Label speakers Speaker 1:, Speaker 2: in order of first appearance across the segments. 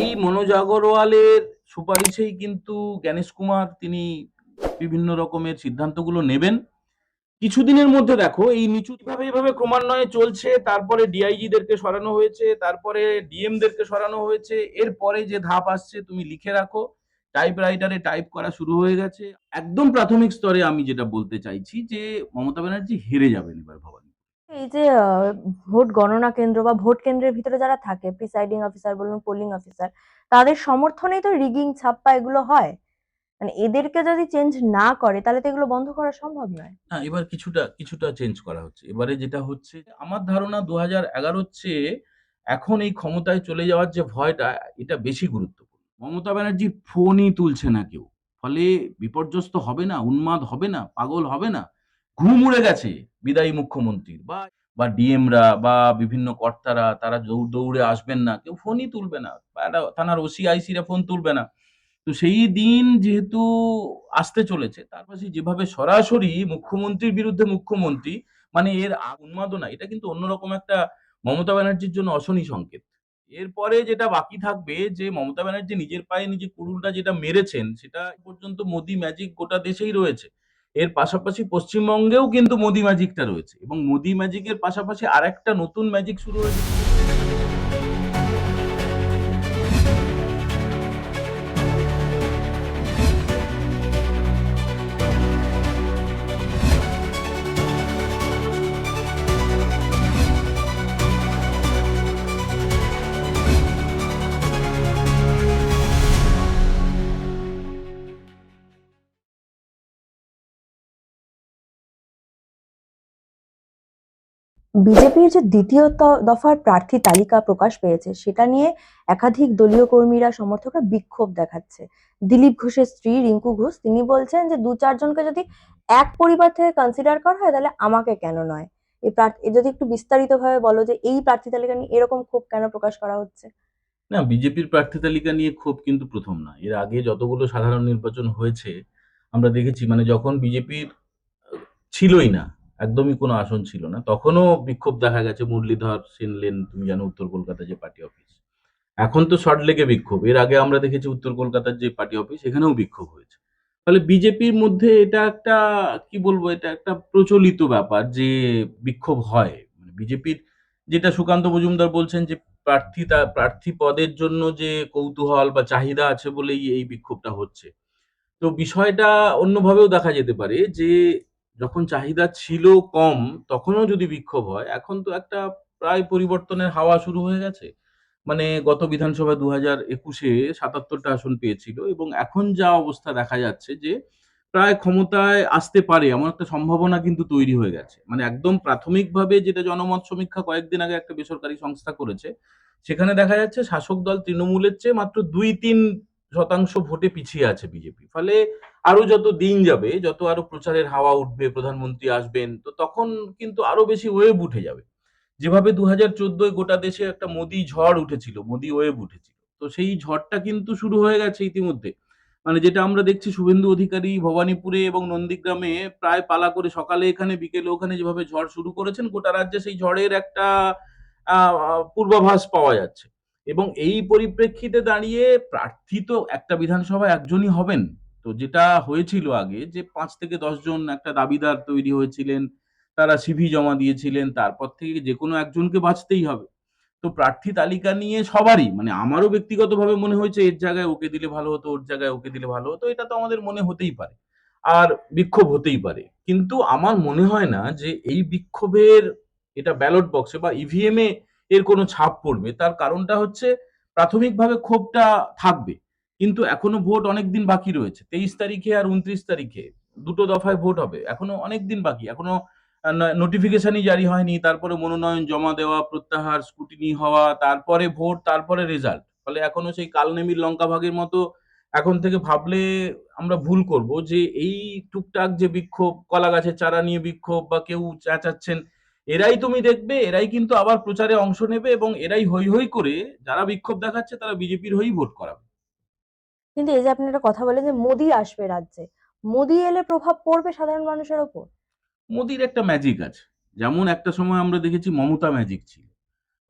Speaker 1: এই মনোজ আগরওয়ালের সুপারিশেই কিন্তু জ্ঞানেশ কুমার তিনি বিভিন্ন রকমের সিদ্ধান্তগুলো নেবেন। কিছুদিনের মধ্যে দেখো এই নিচু ভাবে এভাবে ক্রমান্বয়ে চলছে, তারপরে ডিআইজি দেরকে সরানো হয়েছে, তারপরে ডিএম দেরকে সরানো হয়েছে, এরপরে যে ধাপ আসছে তুমি লিখে রাখো, টাইপরাইটারে টাইপ করা শুরু হয়ে গেছে। একদম প্রাথমিক স্তরে আমি যেটা বলতে চাইছি যে মমতা ব্যানার্জি হেরে যাবেন এবার ভবানী।
Speaker 2: এই যে ভোট গণনা কেন্দ্র বা ভোট কেন্দ্রের ভিতরে যারা থাকে, প্রিসাইডিং অফিসার বলুন, পোলিং অফিসার, তাদের সমর্থনেই তো রিগিং ছাপ্পা এগুলো হয়। মানে এদেরকে যদি চেঞ্জ না করে তাহলে তো এগুলো বন্ধ করা সম্ভব নয়।
Speaker 1: না, এবার কিছুটা কিছুটা চেঞ্জ করা হচ্ছে। এবারে যেটা হচ্ছে আমার ধারণা ২০১১ চেয়ে এখন এই ক্ষমতায় চলে যাওয়ার যে ভয়টা, এটা বেশি গুরুত্বপূর্ণ। মমতা ব্যানার্জির ফোনই তুলছে না কেউ। ফলে বিপর্যস্ত হবে না, উন্মাদ হবে না, পাগল হবে না? ঘুম উড়ে গেছে বিদায়ী মুখ্যমন্ত্রীর, বা ডিএমরা বা বিভিন্ন কর্তারা তারা দৌড়ে আসবেন না। কেউ ফোনই তুলবে না। থানার ওসি আইসিরা ফোন তুলবে না। তো সেই দিন যেহেতু আসতে চলেছে, তার পাশে যেভাবে সরাসরি মুখ্যমন্ত্রীর বিরুদ্ধে মুখ্যমন্ত্রী, মানে এর উন্মাদনা, এটা কিন্তু অন্যরকম একটা মমতা ব্যানার্জির জন্য অশনি সংকেত। এরপরে যেটা বাকি থাকবে যে মমতা ব্যানার্জি নিজের পায়ে নিজে কুড়ুলটা যেটা মেরেছেন, সেটা এ পর্যন্ত মোদি ম্যাজিক গোটা দেশেই রয়েছে। এর পাশাপাশি পশ্চিমবঙ্গেও কিন্তু মোদি ম্যাজিকটা রয়েছে, এবং মোদি ম্যাজিকের পাশাপাশি আরেকটা নতুন ম্যাজিক শুরু হয়েছে।
Speaker 2: বিজেপির যে দ্বিতীয় দফার প্রার্থী তালিকা প্রকাশ পেয়েছে সেটা নিয়ে একাধিক দলীয় কর্মীরা, সমর্থকরা বিক্ষোভ দেখাচ্ছে। দিলীপ ঘোষের স্ত্রী রিঙ্কু ঘোষ তিনি বলছেন যে দু চারজনকে যদি এক পরিবার থেকে কনসিডার করা হয় তাহলে আমাকে কেন নয়। এই প্রার্থী যদি একটু বিস্তারিত ভাবে বলো যে এই প্রার্থী তালিকা নিয়ে এরকম ক্ষোভ কেন প্রকাশ করা হচ্ছে।
Speaker 1: না, বিজেপির প্রার্থী তালিকা নিয়ে ক্ষোভ কিন্তু প্রথম না। এর আগে যতগুলো সাধারণ নির্বাচন হয়েছে আমরা দেখেছি, মানে যখন বিজেপির ছিলই না, একদমই কোনো আসন ছিল না, তখনও বিক্ষোভ দেখা গেছে। মুরলীধর সেন লেন, তুমি জানো, উত্তর কলকাতায় যে পার্টি অফিস, এখন তো সল্টলেকে বিক্ষোভ। এর আগে আমরা দেখেছি উত্তর কলকাতার যে পার্টি অফিস, এখানেও বিক্ষোভ হয়েছে। ফলে বিজেপির মধ্যে এটা একটা, কি বলবো, এটা একটা প্রচলিত ব্যাপার যে বিক্ষোভ হয়। মানে বিজেপির, যেটা সুকান্ত মজুমদার বলছেন যে প্রার্থী পদের জন্য যে কৌতূহল বা চাহিদা আছে বলেই এই বিক্ষোভটা হচ্ছে। তো বিষয়টা অন্যভাবেও দেখা যেতে পারে যে যখন চাহিদা ছিল কম, তখনও যদি বিক্ষোভ হয়, এখন তো একটা প্রায় পরিবর্তনের হাওয়া শুরু হয়ে গেছে। মানে গত বিধানসভায় ২০২১-এ ৭৭টা আসন পেয়েছিল, এবং এখন যা অবস্থা দেখা যাচ্ছে যে প্রায় ক্ষমতায় আসতে পারে এমন একটা সম্ভাবনা কিন্তু তৈরি হয়ে গেছে। মানে একদম প্রাথমিকভাবে যেটা জনমত সমীক্ষা কয়েকদিন আগে একটা বেসরকারি সংস্থা করেছে, সেখানে দেখা যাচ্ছে শাসক দল তৃণমূলের চেয়ে মাত্র ২-৩% ভোটে পিছিয়ে আছে বিজেপি। ফলে আরো যত দিন যাবে, যত আরো প্রচারের হাওয়া উঠবে, প্রধানমন্ত্রী আসবেন, তো তখন কিন্তু আরো বেশি ওয়েভ উঠে যাবে। যেভাবে ২০১৪-য় গোটা দেশে একটা মোদি ঝড় উঠেছিল, মোদি ওয়েভ উঠেছিল, তো সেই ঝড়টা কিন্তু শুরু হয়ে গেছে ইতিমধ্যে। মানে যেটা আমরা দেখছি, শুভেন্দু অধিকারী ভবানীপুরে এবং নন্দীগ্রামে প্রায় পালা করে সকালে এখানে বিকেলে ওখানে যেভাবে ঝড় শুরু করেছেন, গোটা রাজ্যে সেই ঝড়ের একটা পূর্বাভাস পাওয়া যাচ্ছে। এবং এই পরিপ্রেক্ষিতে দাঁড়িয়ে প্রার্থী তো একটা বিধানসভায় একজনই হবেন। তো যেটা হয়েছিল আগে, যে ৫ থেকে ১০ জন একটা দাবিদার তৈরি হয়েছিলেন, তারা সিভি জমা দিয়েছিলেন, তারপর থেকে যে কোনো একজনকে বাছতেই হবে। তো প্রার্থী তালিকা নিয়ে সবারই, মানে আমারও ব্যক্তিগতভাবে মনে হয়েছে এর জায়গায় ওকে দিলে ভালো হতো, ওর জায়গায় ওকে দিলে ভালো হতো। এটা তো আমাদের মনে হতেই পারে। আর বিক্ষোভ হতেই পারে। কিন্তু আমার মনে হয় না যে এই বিক্ষোভের, এটা ব্যালট বক্সে বা ইভিএম এ এর কোনো ছাপ পড়বে। তার কারণটা হচ্ছে প্রাথমিকভাবে ক্ষোভটা থাকবে। কিন্তু এখনো ভোট অনেকদিন বাকি রয়েছে। ২৩ তারিখে আর ২৯ তারিখে দুটো দফায় ভোট হবে। এখনো অনেক দিন বাকি। এখনো নোটিফিকেশনই জারি হয়নি। তারপরে মনোনয়ন জমা দেওয়া, প্রত্যাহার, স্ক্রুটিনি হওয়া, তারপরে ভোট, তারপরে রেজাল্ট। ফলে এখনো সেই কালনেমির লঙ্কা ভাগের মতো এখন থেকে ভাবলে আমরা ভুল করব যে এই টুকটাক যে বিক্ষোভ, কলা গাছের চারা নিয়ে বিক্ষোভ বা কেউ চেঁচাচ্ছেন, এরাই তুমি দেখবে এরাই কিন্তু আবার প্রচারে অংশ নেবে, এবং এরাই হৈ হৈ করে যারা বিক্ষোভ দেখাচ্ছে তারা বিজেপির হয়েই ভোট করাবে।
Speaker 2: কিন্তু এই যে আপনি একটা কথা বলেন যে মোদি আসবে রাজ্যে, মোদি এলে প্রভাব পড়বে সাধারণ মানুষের ওপর।
Speaker 1: মোদির একটা ম্যাজিক আছে। যেমন একটা সময় আমরা দেখেছি মমতা ম্যাজিক ছিল।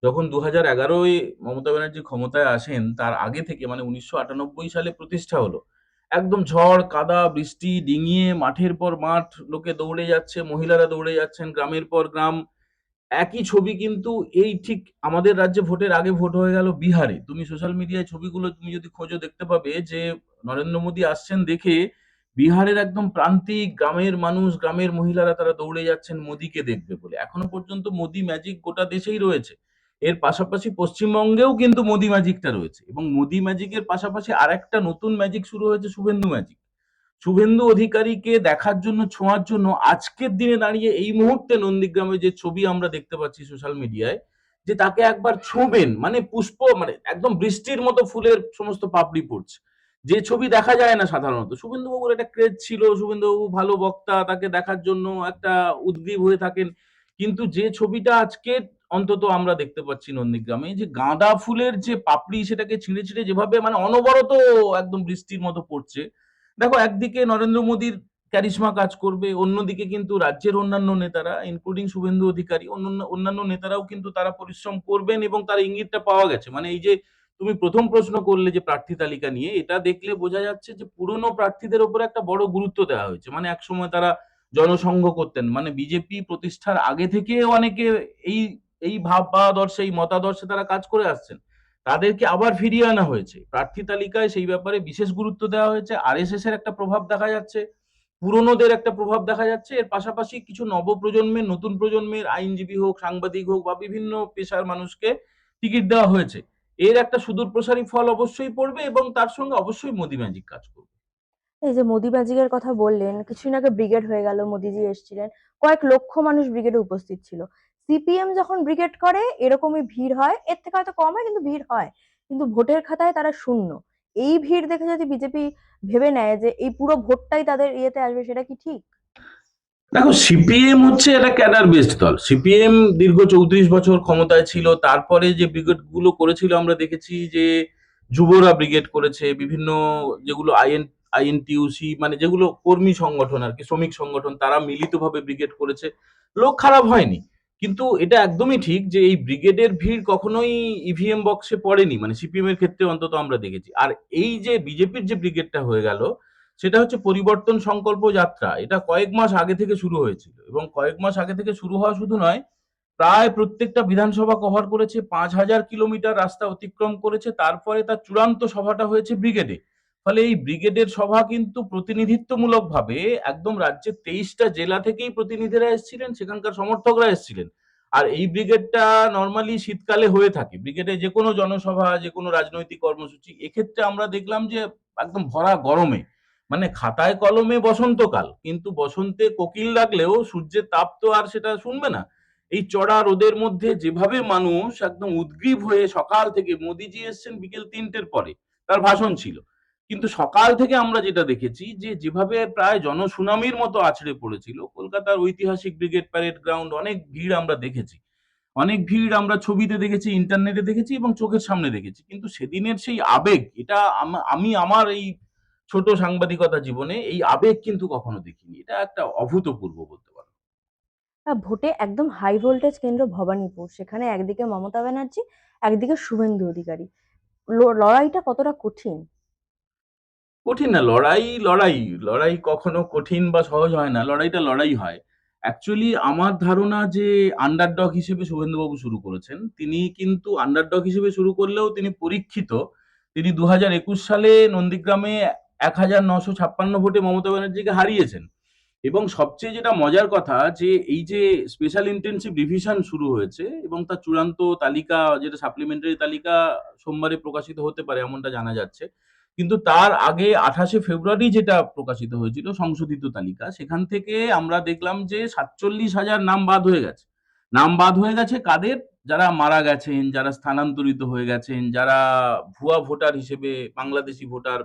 Speaker 1: যখন 2011-য় মমতা ব্যানার্জি ক্ষমতায় আসেন, তার আগে থেকে মানে 1998 সালে প্রতিষ্ঠা হলো। একদম ঝড়, কাদা, বৃষ্টি ডিঙিয়ে মাঠের পর মাঠ, লোকে দৌড়ে যাচ্ছে, মহিলারা দৌড়ে যাচ্ছেন, গ্রামের পর গ্রাম। একই ছবি কিন্তু এই ঠিক আমাদের রাজ্যে ভোটের আগে ভোট হয়ে গেল বিহারে। তুমি সোশ্যাল মিডিয়ায় ছবিগুলো তুমি যদি খোঁজো দেখতে পাবে যে নরেন্দ্র মোদী আসছেন দেখে বিহারের একদম প্রান্তিক গ্রামের মানুষ, গ্রামের মহিলারা তারা দৌড়ে যাচ্ছেন মোদীকে দেখবে বলে। এখনো পর্যন্ত মোদী ম্যাজিক গোটা দেশেই রয়েছে। এর পাশাপাশি পশ্চিমবঙ্গেও কিন্তু মোদী ম্যাজিকটা রয়েছে এবং মোদী ম্যাজিকের পাশাপাশি আরেকটা নতুন ম্যাজিক শুরু হয়েছে, শুভেন্দু ম্যাজিক। শুভেন্দু অধিকারীকে দেখার জন্য, ছোঁয়ার জন্য আজকের দিনে দাঁড়িয়ে এই মুহূর্তে নন্দীগ্রামে যে ছবি আমরা দেখতে পাচ্ছি সোশ্যাল মিডিয়ায়, যে তাকে একবার ছুঁবেন মানে পুষ্প মানে একদম বৃষ্টির মতো ফুলের সমস্ত পাপড়ি পড়ছে, যে ছবি দেখা যায় না সাধারণত। শুভেন্দু বাবুর একটা ক্রেজ ছিল, শুভেন্দু বাবু ভালো বক্তা, তাকে দেখার জন্য একটা উদগ্রীব হয়ে থাকেন। কিন্তু যে ছবিটা আজকে অন্তত আমরা দেখতে পাচ্ছি নন্দীগ্রামে, যে গাঁদা ফুলের যে পাপড়ি সেটাকে ছিঁড়ে ছিঁড়ে যেভাবে মানে অনবরত একদম বৃষ্টির মতো পড়ছে। দেখো, একদিকে নরেন্দ্র মোদীর ক্যারিশমা কাজ করবে, অন্যদিকে কিন্তু রাজ্যের অন্যান্য নেতারা ইনক্লুডিং শুভেন্দু অধিকারী, অন্যান্য অন্যান্য নেতারাও কিন্তু তারা পরিশ্রম করবেন এবং তার ইঙ্গিতটা পাওয়া গেছে। মানে এই যে তুমি প্রথম প্রশ্ন করলে যে প্রার্থী তালিকা নিয়ে, এটা দেখলে বোঝা যাচ্ছে যে পুরনো প্রার্থীদের উপর একটা বড় গুরুত্ব দেওয়া হয়েছে। মানে একসময় তারা জনসংঘ করতেন, মানে বিজেপি প্রতিষ্ঠার আগে থেকে অনেকে এই এই ভাব বা আদর্শে, এই মতাদর্শে তারা কাজ করে আসছেন, তাদেরকে আবার ফিরিয়ে আনা হয়েছে প্রার্থী তালিকায়। সেই ব্যাপারে বিশেষ গুরুত্ব দেওয়া হয়েছে। আরএসএস এর একটা প্রভাব দেখা যাচ্ছে, পুরনোদের একটা প্রভাব দেখা যাচ্ছে। এর পাশাপাশি কিছু নবপ্রজন্মের, নতুন প্রজন্মের আইনজীবী হোক, সাংবাদিক হোক বা বিভিন্ন পেশার মানুষকে টিকিট দেওয়া হয়েছে। এর একটা সুদূরপ্রসারী ফল অবশ্যই পড়বে এবং তার সঙ্গে অবশ্যই মোদি ম্যাজিক কাজ করবে।
Speaker 2: এই যে মোদি ম্যাজিকের কথা বললেন, কিছুদিন আগে ব্রিগেড হয়ে গেল, মোদিজি এসেছিলেন, কয়েক লক্ষ মানুষ ব্রিগেডে উপস্থিত ছিল। সিপিএম যখন ব্রিগেড করে এরকমই ভিড় হয়, এর থেকে হয়তো কম হয় কিন্তু ভিড় হয়। কিন্তু ভোটের খাতায় তারা শূন্য। এই ভিড় দেখে যদি বিজেপি ভেবে নেয় যে এই পুরো ভোটটাই তাদের ইয়েতে আসবে, সেটা কি ঠিক?
Speaker 1: দেখো, সিপিএম হচ্ছে একটা ক্যাডার বেসড দল। সিপিএম দীর্ঘ 34 বছর ক্ষমতায় ছিল। তারপরে যে ব্রিগেড গুলো করেছিল আমরা দেখেছি যে যুবরা ব্রিগেড করেছে, বিভিন্ন যেগুলো আইএনটিইউসি মানে যেগুলো কর্মী সংগঠন আর কি, শ্রমিক সংগঠন, তারা মিলিতভাবে ব্রিগেড করেছে। লোক খারাপ হয়নি। কিন্তু এটা একদমই ঠিক যে এই ব্রিগেডের ভিড় কখনোই ইভিএম বক্সে পড়েনি, মানে সিপিএম এর ক্ষেত্রে অন্তত আমরা দেখেছি। আর এই যে বিজেপির যে ব্রিগেডটা হয়ে গেল, সেটা হচ্ছে পরিবর্তন সংকল্প যাত্রা। এটা কয়েক মাস আগে থেকে শুরু হয়েছিল এবং কয়েক মাস আগে থেকে শুরু হওয়া শুধু নয়, প্রায় প্রত্যেকটা বিধানসভা কভার করেছে, 5,000 কিলোমিটার রাস্তা অতিক্রম করেছে। তারপরে তার চূড়ান্ত সভাটা হয়েছে ব্রিগেডে। ফলে এই ব্রিগেডের সভা কিন্তু প্রতিনিধিত্বমূলক ভাবে একদম রাজ্যের 23টা জেলা থেকেই প্রতিনিধিরা এসেছিলেন, সেখানকার সমর্থকরা এসেছিলেন। আর এই ব্রিগেডটা নর্মালি শীতকালে হয়ে থাকে। ব্রিগেডে যে কোনো জনসভা, যে কোনো রাজনৈতিক কর্মসূচি, এক্ষেত্রে আমরা দেখলাম যে একদম ভরা গরমে, মানে খাতায় কলমে বসন্তকাল, কিন্তু বসন্তে কোকিল ডাকলেও সূর্যের তাপ তো আর সেটা শুনবে না। এই চড়া রোদের মধ্যে যেভাবে মানুষ একদম উদগ্রীব হয়ে সকাল থেকে, মোদিজি এসছেন বিকেল 3টের পরে, তার ভাষণ ছিল, কিন্তু সকাল থেকে আমরা যেটা দেখেছি যে যেভাবে প্রায় জনসুনামির মতো আছড়ে পড়েছিল কলকাতার ঐতিহাসিক ব্রিগেড প্যারেড গ্রাউন্ড, অনেক ভিড় আমরা দেখেছি। অনেক ভিড় আমরা ছবিতে দেখেছি, ইন্টারনেটে দেখেছি এবং চোখের সামনে দেখেছি। কিন্তু সেদিনের সেই আবেগ, এটা আমি আমার এই ছোট সাংবাদিকতা জীবনে এই আবেগ কিন্তু কখনো দেখিনি। এটা একটা অভূতপূর্ব বলতে পারো।
Speaker 2: ভোটে একদম হাই ভোল্টেজ কেন্দ্র ভবানীপুর, সেখানে একদিকে মমতা ব্যানার্জি, একদিকে শুভেন্দু অধিকারী। লড়াইটা কতটা কঠিন?
Speaker 1: কঠিন না, লড়াই লড়াই লড়াই কখনো কঠিন বা সহজ হয় না, লড়াইটা লড়াই হয়। অ্যাকচুয়ালি আমার ধারণা যে আন্ডারডগ হিসেবে শুভেন্দুবাবু শুরু করেছেন, তিনি কিন্তু আন্ডারডগ হিসেবে শুরু করলেও তিনি পরীক্ষিত। তিনি 2021 সালে নন্দীগ্রামে 1,956 ভোটে মমতা ব্যানার্জিকে হারিয়েছেন। এবং সবচেয়ে যেটা মজার কথা, যে এই যে স্পেশাল ইন্টেনসিভ রিভিশন শুরু হয়েছে এবং তার চূড়ান্ত তালিকা, যেটা সাপ্লিমেন্টারি তালিকা, সোমবারে প্রকাশিত হতে পারে এমনটা জানা যাচ্ছে। কিন্তু তার আগে 28শে ফেব্রুয়ারি যেটা প্রকাশিত হয়েছিল সংশোধিত তালিকা, সেখান থেকে আমরা দেখলাম যে 47,000 নাম বাদ হয়ে গেছে। নাম বাদ হয়ে গেছে কাদের? যারা মারা গেছেন, যারা স্থানান্তরিত হয়ে গেছেন, যারা ভুয়া ভোটার হিসেবে বাংলাদেশি ভোটার,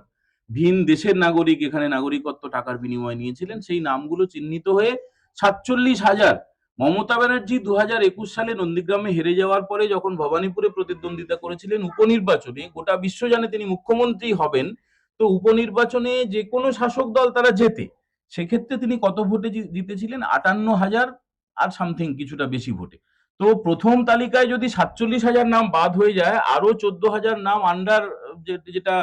Speaker 1: ভিন দেশের নাগরিক এখানে নাগরিকত্ব টাকার বিনিময়ে নিয়েছিলেন, সেই নামগুলো চিহ্নিত হয়ে 47,000। মমতা ব্যানার্জি 2021 সালে নন্দীগ্রামে হেরে যাওয়ার পরে যখন ভবানীপুরে প্রতিদ্বন্দ্বিতা করেছিলেন উপনির্বাচনে, গোটা বিশ্ব জানে তিনি মুখ্যমন্ত্রী হবেন, তো উপনির্বাচনে যে কোনো শাসক দল তারা জেতে। সেক্ষেত্রে তিনি কত ভোটে জিতেছিলেন? 58,000 আর সামথিং কিছুটা বেশি ভোটে। তো প্রথম তালিকায় যদি 47,000 নাম বাদ হয়ে যায়, আরো 14,000 নাম আন্ডার, যেটা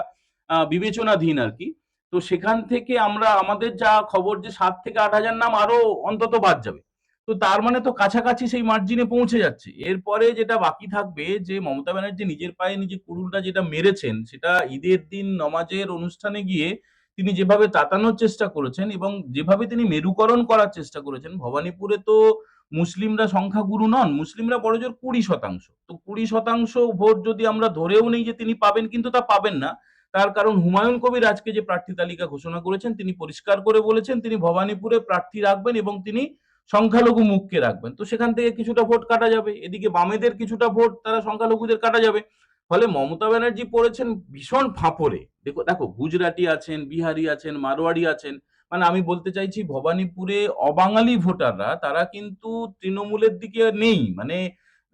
Speaker 1: বিবেচনাধীন আর কি। তো সেখান থেকে আমরা আমাদের যা খবর যে 7 থেকে 8 হাজার নাম আরো অন্তত বাদ যাবে। তো তার মানে তো কাছাকাছি সেই মার্জিনে পৌঁছে যাচ্ছে। এরপরে যেটা বাকি থাকবে, যে মমতা ব্যানার্জি নিজের পায়ে নিজে কুড়ুলটা যেটা মেরেছেন, সেটা ঈদের দিন নমাজের অনুষ্ঠানে গিয়ে তিনি যেভাবে তাতানোর চেষ্টা করেছেন এবং যেভাবে তিনি মেরুকরণ করার চেষ্টা করেছেন। ভবানীপুরে তো মুসলিমরা সংখ্যাগুরু নন, মুসলিমরা বড়জোর 20%। তো 20% ভোট যদি আমরা ধরেও নেই যে তিনি পাবেন, কিন্তু তা পাবেন না। তার কারণ হুমায়ুন কবির আজকে যে প্রার্থী তালিকা ঘোষণা করেছেন, তিনি পরিষ্কার করে বলেছেন তিনি ভবানীপুরে প্রার্থী রাখবেন এবং তিনি সংখ্যালঘু মুখকে রাখবেন। তো সেখান থেকে কিছুটা ভোট কাটা যাবে, এদিকে বামেদের কিছুটা ভোট তারা সংখ্যালঘুদের কাটা যাবে। ফলে মমতা ব্যানার্জি পড়েছেন ভীষণ ফাঁপড়ে। দেখো দেখো, গুজরাটি আছেন, বিহারি আছেন, মারোয়াড়ি আছেন। মানে আমি বলতে চাইছি, ভবানীপুরে অবাঙালি ভোটাররা তারা কিন্তু তৃণমূলের দিকে নেই। মানে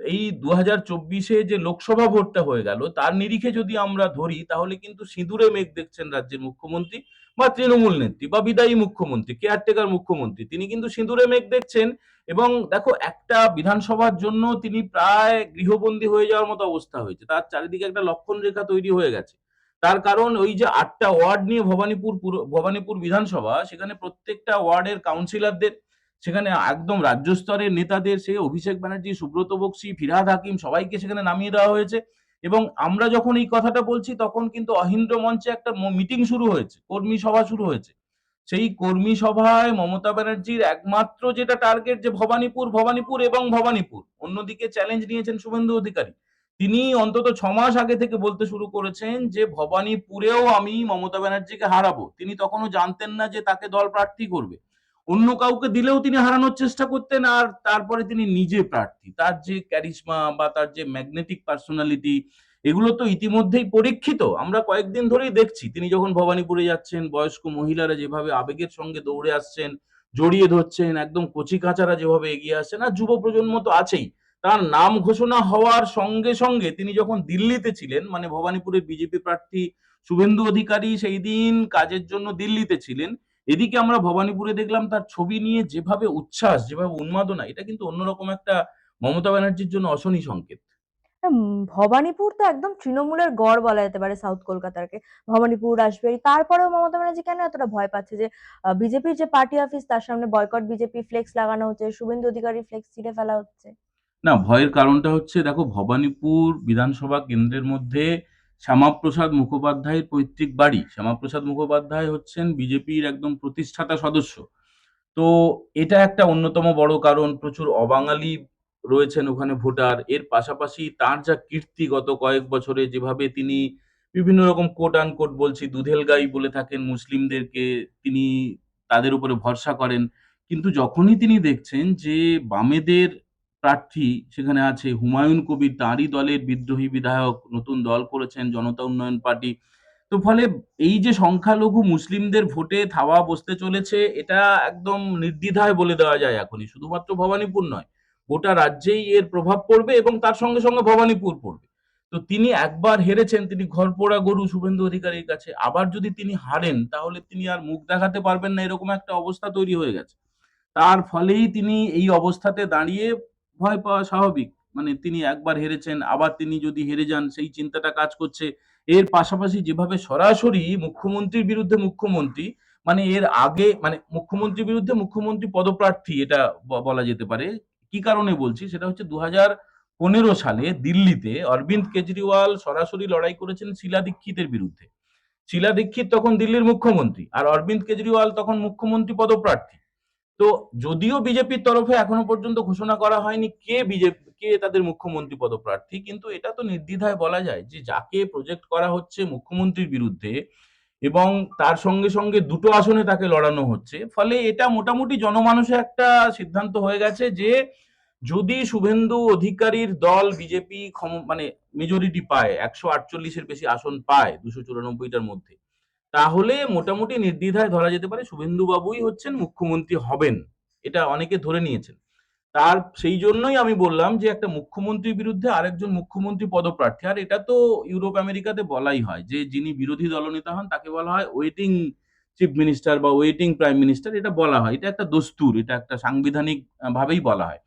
Speaker 1: এই 2024-এ যে লোকসভা ভোটটা হয়ে গেল, তার নিরিখে যদি আমরা ধরি, তাহলে কিন্তু সিঁদুরে মেঘ দেখছেন রাজ্যের মুখ্যমন্ত্রী বা তৃণমূল নেত্রী বা বিদায়ী মুখ্যমন্ত্রী, কেয়ারটেকার মুখ্যমন্ত্রী, তিনি কিন্তু সিঁদুরে মেঘ দেখছেন। এবং দেখো, একটা বিধানসভার জন্য তিনি প্রায় গৃহবন্দী হয়ে যাওয়ার মতো অবস্থা হয়েছে, তার চারিদিকে একটা লক্ষণ রেখা তৈরি হয়ে গেছে। তার কারণ ওই যে 8টা ওয়ার্ড নিয়ে ভবানীপুর বিধানসভা, সেখানে প্রত্যেকটা ওয়ার্ডের কাউন্সিলরদের, সেখানে একদম রাজ্য স্তরের নেতাদের, সে অভিষেক ব্যানার্জি, সুব্রত বক্সি, ফিরহাদ হাকিম, সবাইকে সেখানে নামিয়ে দেওয়া হয়েছে। এবং আমরা যখন এই কথাটা বলছি, তখন কিন্তু অহিন্দ্র মঞ্চে একটা মিটিং শুরু হয়েছে, কর্মী সভা শুরু হয়েছে। সেই কর্মী সভায় মমতা ব্যানার্জির একমাত্র যেটা টার্গেট, যে ভবানীপুর, ভবানীপুর এবং ভবানীপুর। অন্যদিকে চ্যালেঞ্জ নিয়েছেন শুভেন্দু অধিকারী। তিনি অন্তত 6 মাস আগে থেকে বলতে শুরু করেছেন যে ভবানীপুরেও আমি মমতা ব্যানার্জিকে হারাবো। তিনি তখনও জানতেন না যে তাকে দল প্রার্থী করবে। অন্য কাউকে দিলেও তিনি হারানোর চেষ্টা করতেন। আর তারপরে তিনি নিজে প্রার্থী, তার যে ক্যারিশমা বা তার যে ম্যাগনেটিক পার্সোনালিটি, এগুলো তো ইতিমধ্যেই পরীক্ষিত। আমরা কয়েকদিন ধরেই দেখছি, তিনি যখন ভবানীপুরে যাচ্ছেন, বয়স্ক মহিলারা যেভাবে আবেগের সঙ্গে দৌড়ে আসছেন, জড়িয়ে ধরছেন, একদম কচি কাঁচারা যেভাবে এগিয়ে আসছেন, আর যুব প্রজন্ম তো আছেই। তার নাম ঘোষণা হওয়ার সঙ্গে সঙ্গে তিনি যখন দিল্লিতে ছিলেন, মানে ভবানীপুরের বিজেপি প্রার্থী শুভেন্দু অধিকারী সেই দিন কাজের জন্য দিল্লিতে ছিলেন, এদিকে আমরা ভবানীপুরে দেখলাম তার ছবি নিয়ে যেভাবে উচ্ছ্বাস, যেভাবে উন্মাদনা, এটা কিন্তু অন্যরকম একটা মমতা ব্যানার্জির জন্য অশনি সংকেত।
Speaker 2: ভবানীপুর তো একদম তৃণমূলের গড় বলা যেতে পারে সাউথ কলকাতাকে। ভবানীপুর, রাসবিহারী, তারপরেও মমতা ব্যানার্জি কেন এতটা ভয় পাচ্ছে যে বিজেপির যে পার্টি অফিস তার সামনে বয়কট বিজেপি ফ্লেক্স লাগানো হচ্ছে, শুভেন্দু অধিকারী ফ্লেক্স ছিঁড়ে ফেলা হচ্ছে?
Speaker 1: না, ভয়ের কারণটা হচ্ছে, দেখো, ভবানীপুর বিধানসভা কেন্দ্রের মধ্যে শ্যামাপ্রসাদ মুখোপাধ্যায়ের পৈতৃক বাড়ি। শ্যামাপ্রসাদ মুখোপাধ্যায় হচ্ছেন বিজেপির একদম প্রতিষ্ঠাতা সদস্য। তো এটা একটা অন্যতম বড় কারণ। প্রচুর অবাঙালি রয়েছেন ওখানে ভোটার। এর পাশাপাশি তার যা কীর্তি গত কয়েক বছরে, যেভাবে তিনি বিভিন্ন রকম কোট আনকোট বলছি দুধেল গাই বলে থাকেন মুসলিমদেরকে, তিনি তাদের উপরে ভরসা করেন। কিন্তু যখনই তিনি দেখছেন যে বামেদের প্রার্থী সেখানে আছে হুমায়ুন কবির, তাঁরই দলের বিদ্রোহী বিধায়ক, নতুন দল করেছেন জনতা উন্নয়ন পার্টি। তো ফলে এই যে সংখ্যালঘু মুসলিমদের ভোটে থাবা বসতে চলেছে, এটা একদম নির্দ্বিধায় বলে দেওয়া যায় এখনই। শুধুমাত্র ভবানীপুর নয়, গোটা রাজ্যেই এর প্রভাব পড়বে এবং তার সঙ্গে সঙ্গে ভবানীপুর পড়বে। তো তিনি একবার হেরেছেন, তিনি ঘরপোড়া গরু শুভেন্দু অধিকারীর কাছে। আবার যদি তিনি হারেন, তাহলে তিনি আর মুখ দেখাতে পারবেন না, এরকম একটা অবস্থা তৈরি হয়ে গেছে। তার ফলেই তিনি এই অবস্থাতে দাঁড়িয়ে ভয় পাওয়া স্বাভাবিক। মানে তিনি একবার হেরেছেন, আবার তিনি যদি হেরে যান, সেই চিন্তাটা কাজ করছে। এর পাশাপাশি যেভাবে সরাসরি মুখ্যমন্ত্রীর বিরুদ্ধে মুখ্যমন্ত্রী, মানে এর আগে, মানে মুখ্যমন্ত্রীর বিরুদ্ধে মুখ্যমন্ত্রী পদপ্রার্থী, এটা বলা যেতে পারে। কি কারণে বলছি, সেটা হচ্ছে 2015 সালে দিল্লিতে অরবিন্দ কেজরিওয়াল সরাসরি লড়াই করেছেন শীলা দীক্ষিতের বিরুদ্ধে। শীলা দীক্ষিত তখন দিল্লির মুখ্যমন্ত্রী, আর অরবিন্দ কেজরিওয়াল তখন মুখ্যমন্ত্রী পদপ্রার্থী। তো যদিও বিজেপির তরফে এখনো পর্যন্ত ঘোষণা করা হয়নি কে তাদের মুখ্যমন্ত্রী পদপ্রার্থী, কিন্তু এটা তো নির্দ্বিধায় বলা যায় যে যাকে প্রজেক্ট করা হচ্ছে মুখ্যমন্ত্রীর বিরুদ্ধে, এবং তার সঙ্গে সঙ্গে দুটো আসনে তাকে লড়ানো হচ্ছে, ফলে এটা মোটামুটি জনমানসে একটা সিদ্ধান্ত হয়ে গেছে যে যদি শুভেন্দু অধিকারীর দল বিজেপি মানে মেজরিটি পায়, 148-এর বেশি আসন পায় 294টার মধ্যে, তাহলে মোটামুটি নির্দ্বিধায় ধরা যেতে পারে শুভেন্দু বাবুই হচ্ছেন মুখ্যমন্ত্রী হবেন। এটা অনেকে ধরে নিয়েছেন। তার সেই জন্যই আমি বললাম যে একটা মুখ্যমন্ত্রীর বিরুদ্ধে আরেকজন মুখ্যমন্ত্রী পদপ্রার্থী। আর এটা তো ইউরোপ আমেরিকাতে বলাই হয় যে যিনি বিরোধী দলনেতা হন তাকে বলা হয় ওয়েটিং চিফ মিনিস্টার বা ওয়েটিং প্রাইম মিনিস্টার, এটা বলা হয়। এটা একটা দস্তুর, এটা একটা সাংবিধানিক ভাবেই বলা হয়।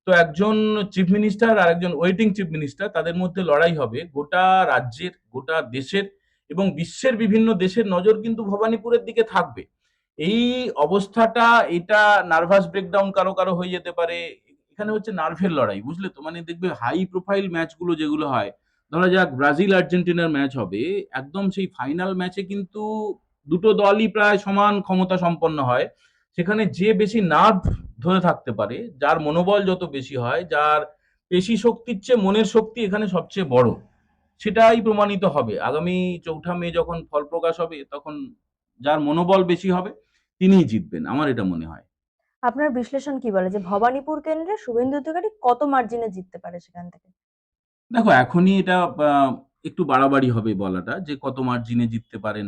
Speaker 1: তো একজন চিফ মিনিস্টার আর একজন ওয়েটিং চিফ মিনিস্টার, তাদের মধ্যে লড়াই হবে গোটা রাজ্যের, গোটা দেশের এবং বিশ্বের বিভিন্ন দেশের নজর কিন্তু ভবানীপুরের দিকে থাকবে। এই অবস্থাটা, এটা নার্ভাস ব্রেকডাউন কারো কারো হয়ে যেতে পারে। এখানে হচ্ছে নার্ভের লড়াই, বুঝলে তো? মানে দেখবে হাই প্রোফাইল ম্যাচগুলো যেগুলো হয়, ধরা যাক ব্রাজিল আর্জেন্টিনার ম্যাচ হবে, একদম সেই ফাইনাল ম্যাচে কিন্তু দুটো দলই প্রায় সমান ক্ষমতা সম্পন্ন হয়। সেখানে যে বেশি নার্ভ ধরে থাকতে পারে, যার মনোবল যত বেশি হয়, যার পেশি শক্তির চেয়ে মনের শক্তি এখানে সবচেয়ে বড়, সেটাই প্রমাণিত হবে আগামী ৪ঠা মে যখন ফল প্রকাশ হবে। তখন যার মনোবল বেশি হবে তিনিই জিতবেন, আমার এটা মনে হয়।
Speaker 2: আপনার বিশ্লেষণ কি বলে যে ভবানীপুর কেন্দ্রে শুভেন্দু অধিকারী কত মার্জিনে জিততে পারে সেখান থেকে?
Speaker 1: দেখো, এখনই এটা একটু বাড়াবাড়ি হবে বলাটা যে কত মার্জিনে জিততে পারেন।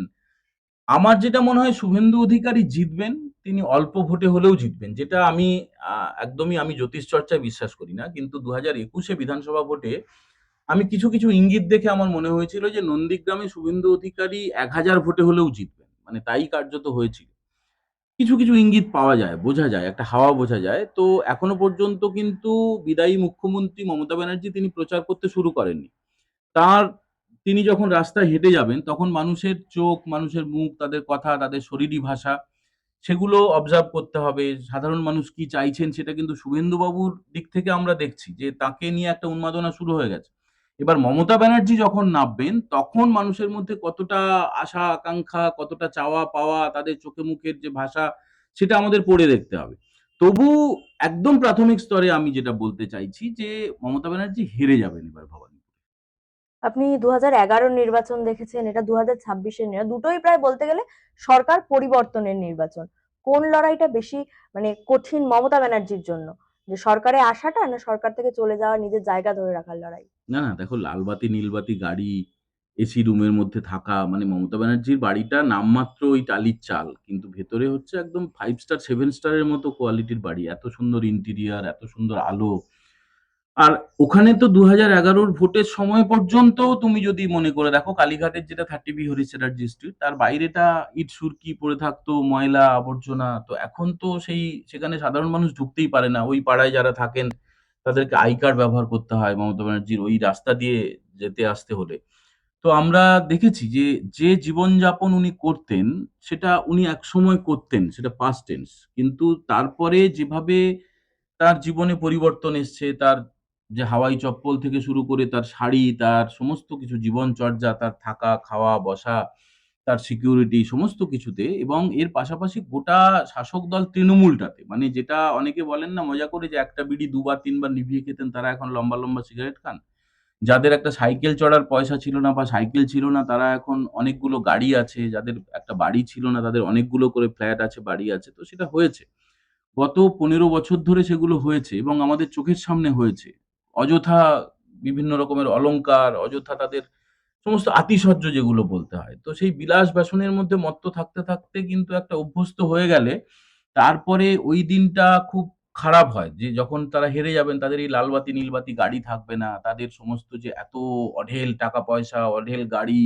Speaker 1: আমার যেটা মনে হয় শুভেন্দু অধিকারী জিতবেন, তিনি অল্প ভোটে হলেও জিতবেন। যেটা আমি একদমই আমি জ্যোতিষ চর্চায় বিশ্বাস করি না। কিন্তু ২০২১-এ বিধানসভা ভোটে আমি কিছু, কিছু ইঙ্গিত দেখে আমার মনে হয়েছিল যে নন্দীগ্রামে শুভেন্দু অধিকারী ১,০০০ ভোটে হলেও জিতবেন। মানে তাই কার্যত হয়েছিল। কিছু, কিছু ইঙ্গিত পাওয়া যায়, বোঝা যায়, একটা হাওয়া বোঝা যায়। তো এখনো পর্যন্ত কিন্তু বিদায়ী মুখ্যমন্ত্রী মমতা ব্যানার্জী তিনি প্রচার করতে শুরু করেননি। তার তিনি যখন রাস্তায় হেঁটে যাবেন তখন মানুষের চোখ, মানুষের মুখ, তাদের কথা, তাদের শরীরী ভাষা, সেগুলো অবজার্ভ করতে হবে। সাধারণ মানুষ কি চাইছেন সেটা কিন্তু শুভেন্দুবাবুর দিক থেকে আমরা দেখছি যে তাকে নিয়ে একটা উন্মাদনা শুরু হয়ে গেছে। এবার মমতা ব্যানার্জী যখন নামবেন তখন মানুষের মধ্যে কতটা আশা আকাঙ্ক্ষা, কতটা চাওয়া পাওয়া, তাদের চোখে মুখের যে ভাষা, সেটা আমাদের পড়ে দেখতে হবে। তবু একদম প্রাথমিক স্তরে আমি যেটা বলতে চাইছি যে মমতা ব্যানার্জী হেরে যাবেন এবার ভবানী।
Speaker 2: আপনি ২০১১ নির্বাচন দেখেছেন, এটা ২০২৬-এর দুটোই প্রায় বলতে গেলে সরকার পরিবর্তনের নির্বাচন। কোন লড়াইটা বেশি মানে কঠিন মমতা ব্যানার্জির জন্য, যে সরকারে আসাটা না সরকার থেকে চলে যাওয়া, নিজের জায়গা ধরে রাখার লড়াই?
Speaker 1: না, না, দেখো, লালবাতি নীলবাতি গাড়ি, এসি রুমের মধ্যে থাকা, মানে মমতা ব্যানার্জির বাড়িটা নামমাত্র ওই টালির চাল। কিন্তু ভেতরে হচ্ছে একদম 5 স্টার 7 স্টারের মতো কোয়ালিটির বাড়ি। এত সুন্দর ইন্টেরিয়র, এত সুন্দর আলো। আর ওখানে তো ২০১১ ভোটের সময় পর্যন্ত তুমি যদি মনে করে দেখো, কালীঘাটের যেটা 30B হরিশ চ্যাটার্জি স্ট্রিট, তার বাইরেটা ইট সুরকি পড়ে থাকতো, ময়লা আবর্জনা। তো এখন তো সেখানে সাধারণ মানুষ ঢুকতেই পারে না। ওই পাড়ায় যারা থাকেন তাদেরকে আই কার্ড ব্যবহার করতে হয় মমতা ব্যানার্জির ওই রাস্তা দিয়ে যেতে আসতে হলে। তো আমরা দেখেছি যে যে জীবনযাপন উনি করতেন সেটা উনি একসময় করতেন, সেটা পাস্ট টেন্স। কিন্তু তারপরে যেভাবে তার জীবনে পরিবর্তন এসছে, তার যে হাওয়াই চপ্পল থেকে শুরু করে তার শাড়ি, তার সমস্ত কিছু জীবনচর্যা, তার থাকা, খাওয়া, বসা, তার সিকিউরিটি সমস্ত কিছুতে, এবং এর পাশাপাশি গোটা শাসক দল তৃণমূলটাতে, মানে যেটা অনেকে বলেন না মজা করে যে একটা বিড়ি ২ বার ৩ বার নিভিয়ে খেতেন তারা এখন লম্বা, লম্বা সিগারেট খান। যাদের একটা সাইকেল চড়ার পয়সা ছিল না বা সাইকেল ছিল না তারা এখন অনেকগুলো গাড়ি আছে। যাদের একটা বাড়ি ছিল না তাদের অনেকগুলো করে ফ্ল্যাট আছে, বাড়ি আছে। তো সেটা হয়েছে। গত ১৫ বছর ধরে সেগুলো হয়েছে এবং আমাদের চোখের সামনে হয়েছে। অযথা বিভিন্ন রকমের অলংকার, অযথা তাদের সমস্ত আতিশয্য যেগুলো বলতে হয়। তো সেই বিলাস ব্যাসনের মধ্যে মত্ত থাকতে, থাকতে কিন্তু একটা অভ্যস্ত হয়ে গেলে তারপরে ওই দিনটা খুব খারাপ হয় যে যখন তারা হেরে যাবেন, তাদের এই লাল বাতি, নীল বাতি গাড়ি থাকবে না। তাদের সমস্ত যে এত অঢেল টাকা-পয়সা, অঢেল গাড়ি,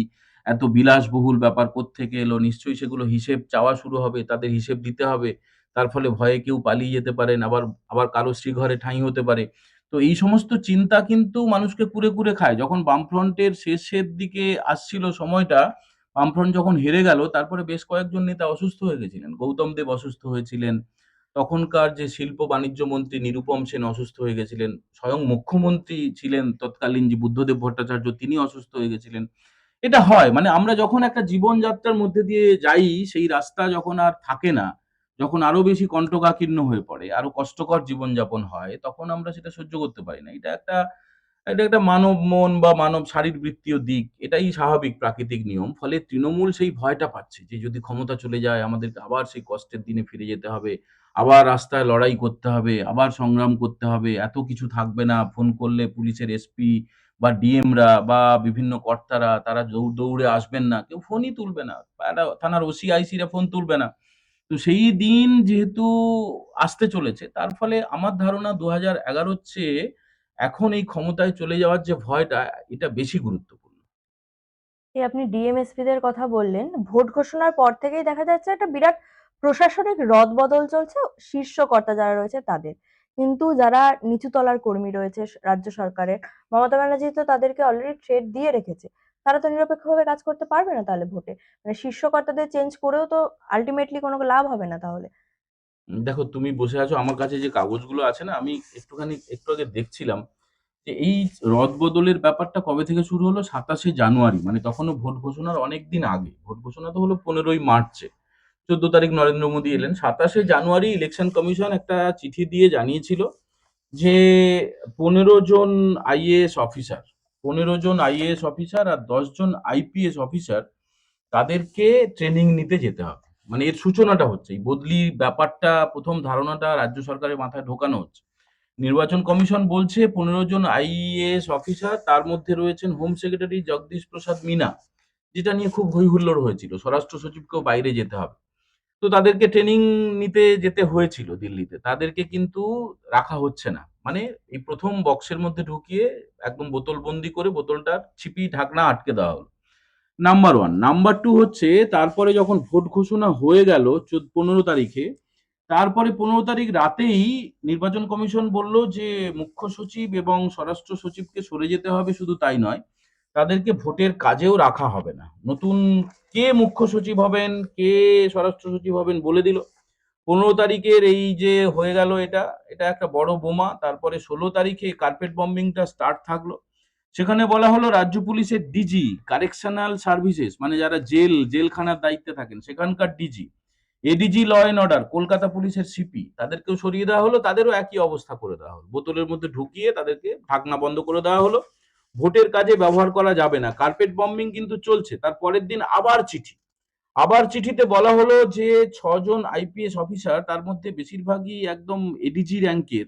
Speaker 1: এত বিলাসবহুল ব্যাপার কোত্থেকে এলো? নিশ্চয়ই সেগুলো হিসেব চাওয়া শুরু হবে। তাদের হিসেব দিতে হবে। তার ফলে ভয়ে কেউ পালিয়ে যেতে পারেন। আবার আবার কারো শ্রীঘরে ঠাঁই হতে পারে। তো এই সমস্ত চিন্তা কিন্তু মানুষকে কুরে, কুরে খায়। যখন বামফ্রন্টের শেষের দিকে আসছিল সময়টা, বামফ্রন্ট যখন হেরে গেল, তারপরে বেশ কয়েকজন নেতা অসুস্থ হয়ে গেছিলেন। গৌতম দেব অসুস্থ হয়েছিলেন। তখনকার যে শিল্প বাণিজ্য মন্ত্রী নিরুপম সেন অসুস্থ হয়ে গেছিলেন। স্বয়ং মুখ্যমন্ত্রী ছিলেন তৎকালীন যে বুদ্ধদেব ভট্টাচার্য, তিনি অসুস্থ হয়ে গেছিলেন। এটা হয়। মানে আমরা যখন একটা জীবনযাত্রার মধ্যে দিয়ে যাই, সেই রাস্তা যখন আর থাকে না, যখন আরো বেশি কণ্টকাকীর্ণ হয়ে পড়ে, আরো কষ্টকর জীবনযাপন হয়, তখন আমরা সেটা সহ্য করতে পারি না। এটা একটা মানব মন বা মানব শারীরবৃত্তীয় দিক। এটাই স্বাভাবিক প্রাকৃতিক নিয়ম। ফলে তৃণমূল সেই ভয়টা পাচ্ছে যে যদি ক্ষমতা চলে যায় আমাদেরকে আবার সেই কষ্টের দিনে ফিরে যেতে হবে। আবার রাস্তায় লড়াই করতে হবে, আবার সংগ্রাম করতে হবে। এত কিছু থাকবে না। ফোন করলে পুলিশের এসপি বা ডিএমরা বা বিভিন্ন কর্তারা তারা দৌড়ে আসবেন না। কেউ ফোনই তুলবে না। একটা থানার ওসি, আইসিরা ফোন তুলবে না। তো সেই দিন যেহেতু আসতে চলেছে, তার ফলে আমার ধারণা ২০১১ র চেয়ে এখন এই ক্ষমতায় চলে যাওয়ার যে ভয়টা, এটা বেশি গুরুত্বপূর্ণ।
Speaker 2: এই আপনি ডিএমএসপি দের কথা বললেন, ভোট ঘোষণার পর থেকেই দেখা যাচ্ছে একটা বিরাট প্রশাসনিক রদবদল চলছে শীর্ষ কর্তা যারা রয়েছে তাদের। কিন্তু যারা নিচু তলার কর্মী রয়েছে রাজ্য সরকারের, মমতা ব্যানার্জি তো তাদেরকে অলরেডি থ্রেট দিয়ে রেখেছে। তারা তো নিরপেক্ষভাবে কাজ করতে পারবে না তাহলে ভোটে। মানে শীর্ষ কর্তাদের চেঞ্জ করেও তো আল্টিমেটলি কোনো লাভ হবে না তাহলে।
Speaker 1: দেখো তুমি বসে আছো, আমার কাছে যে কাগজগুলো আছে না, আমি একটু আগে দেখছিলাম যে এই রদবদলের ব্যাপারটা কবে থেকে শুরু হলো। 27শে জানুয়ারি, মানে তখনও ভোট ঘোষণার অনেক দিন আগে। ভোট ঘোষণা তো হলো 15ই মার্চে, 14 তারিখ নরেন্দ্র মোদী এলেন। 27শে জানুয়ারি ইলেকশন কমিশন একটা চিঠি দিয়ে জানিয়েছিল যে 15 জন আইএএস অফিসার, 15 জন আইএএস অফিসার আর 10 জন আইপিএস অফিসার, তাদেরকে ট্রেনিং নিতে যেতে হবে। মানে এর সূচনাটা হচ্ছে, এই বদলি ব্যাপারটা, প্রথম ধারণাটা রাজ্য সরকারের মাথায় ঢোকানো হচ্ছে। নির্বাচন কমিশন বলছে 15 জন আইএএস অফিসার, তার মধ্যে রয়েছেন হোম সেক্রেটারি জগদীশ প্রসাদ মিনা, যেটা নিয়ে খুব হই হুল্লোড় হয়েছিল, স্বরাষ্ট্র সচিবকেও বাইরে যেতে হবে। তো তাদেরকে ট্রেনিং নিতে যেতে হয়েছিল দিল্লিতে, তাদেরকে কিন্তু রাখা হচ্ছে না। মানে এই প্রথম বক্সের মধ্যে ঢুকিয়ে একদম বোতল বন্দি করে বোতলটার ছিপি ঢাকনা আটকে দেওয়া হলো। Number one. নাম্বার টু হচ্ছে, তারপরে যখন ভোট ঘোষণা হয়ে গেল 15 তারিখে, তারপরে 15 তারিখ রাতেই নির্বাচন কমিশন বলল যে মুখ্য সচিব এবং স্বরাষ্ট্র সচিবকে সরে যেতে হবে। শুধু তাই নয়, তাদেরকে ভোটের কাজেও রাখা হবে না। নতুন কে মুখ্য সচিব হবেন, কে স্বরাষ্ট্র সচিব হবেন বলে দিল। 15 তারিখের এই যে হয়ে গেল, এটা এটা একটা বড় বোমা। তারপরে 16 তারিখে কার্পেট বম্বিংটা স্টার্ট থাকলো। সেখানে বলা হলো রাজ্য পুলিশের ডিজি, কারেকশনাল সার্ভিসেস, মানে যারা জেলখানার দায়িত্বে থাকেন সেখানকার DG, ADG law and order, Kolkata পুলিশের সিপি, তাদেরকেও সরিয়ে দেওয়া হলো। তাদেরও একই অবস্থা করে দেওয়া হলো, বোতলের মধ্যে ঢুকিয়ে তাদেরকে ঢাকনা বন্ধ করে দেওয়া হলো। ভোটের কাজে ব্যবহার করা যাবে না। কার্পেট বম্বিং কিন্তু চলছে। তার পরের দিন আবার চিঠি, আবার চিঠিতে বলা হলো যে 6 জন আইপিএস অফিসার, তার মধ্যে বেশিরভাগই একদম এডিজি র্যাঙ্কের,